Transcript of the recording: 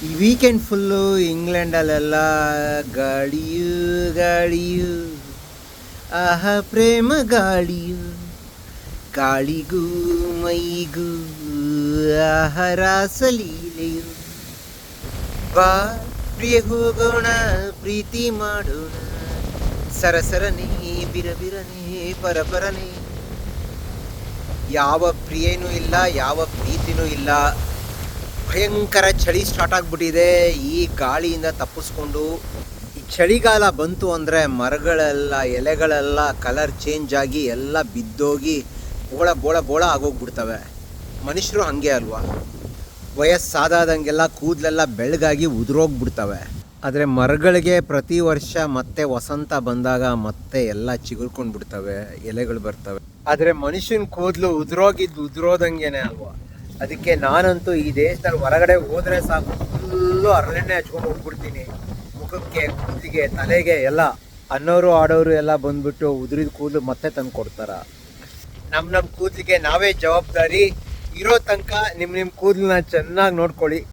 ಈ weekend full ಇಂಗ್ಲೆಂಡಲ್ಲೆಲ್ಲ ಗಾಳಿಯು ಗಾಳಿಯು ಆಹಾ ಪ್ರೇಮ ಗಾಳಿಯು ಗಾಳಿಗೂ ಮೈಗೂ ಆಹಾ ರಾಸಲೀಲೆಯು ಬಾ ಪ್ರಿಯ ಹೋಗೋಣ ಪ್ರೀತಿ ಮಾಡೋಣ ಸರಸರನೇ ಬಿರಬಿರನೇ ಪರಪರನೇ. ಯಾವ ಪ್ರಿಯನೂ ಇಲ್ಲ, ಯಾವ ಪ್ರೀತಿನೂ ಇಲ್ಲ. ಭಯಂಕರ ಚಳಿ ಸ್ಟಾರ್ಟ್ ಆಗಿಬಿಟ್ಟಿದೆ. ಈ ಗಾಳಿಯಿಂದ ತಪ್ಪಿಸ್ಕೊಂಡು ಈ ಚಳಿಗಾಲ ಬಂತು ಅಂದರೆ ಮರಗಳೆಲ್ಲ ಎಲೆಗಳೆಲ್ಲ ಕಲರ್ ಚೇಂಜ್ ಆಗಿ ಎಲ್ಲ ಬಿದ್ದೋಗಿ ಬೋಳ ಬೋಳ ಬೋಳ ಆಗೋಗ್ಬಿಡ್ತವೆ. ಮನುಷ್ಯರು ಹಾಗೆ ಅಲ್ವಾ, ವಯಸ್ಸಾದಂಗೆಲ್ಲ ಕೂದಲೆಲ್ಲ ಬೆಳಗಾಗಿ ಉದುರೋಗ್ಬಿಡ್ತವೆ. ಆದರೆ ಮರಗಳಿಗೆ ಪ್ರತಿ ವರ್ಷ ಮತ್ತೆ ವಸಂತ ಬಂದಾಗ ಮತ್ತೆ ಎಲ್ಲ ಚಿಗುರ್ಕೊಂಡು ಬಿಡ್ತವೆ, ಎಲೆಗಳು ಬರ್ತವೆ. ಆದರೆ ಮನುಷ್ಯನ ಕೂದಲು ಉದುರೋದಂಗೆನೆ ಅಲ್ವಾ. ಅದಕ್ಕೆ ನಾನಂತೂ ಈ ದೇಶದಲ್ಲಿ ಹೊರಗಡೆ ಹೋದರೆ ಸಾಕು, ಫುಲ್ಲು ಹರಳೆಣ್ಣೆ ಹಚ್ಕೊಂಡು ಹೋಗ್ಬಿಡ್ತೀನಿ ಮುಖಕ್ಕೆ, ಕೂದಲಿಗೆ, ತಲೆಗೆ ಎಲ್ಲ. ಅನ್ನೋರು ಆಡೋರು ಎಲ್ಲ ಬಂದ್ಬಿಟ್ಟು ಉದುರಿದ ಕೂದಲು ಮತ್ತೆ ತಂದು ಕೊಡ್ತಾರ. ನಮ್ಮ ಕೂದಲಿಗೆ ನಾವೇ ಜವಾಬ್ದಾರಿ. ಇರೋ ತನಕ ನಿಮ್ಮ ಕೂದಲನ್ನ ಚೆನ್ನಾಗಿ ನೋಡ್ಕೊಳ್ಳಿ.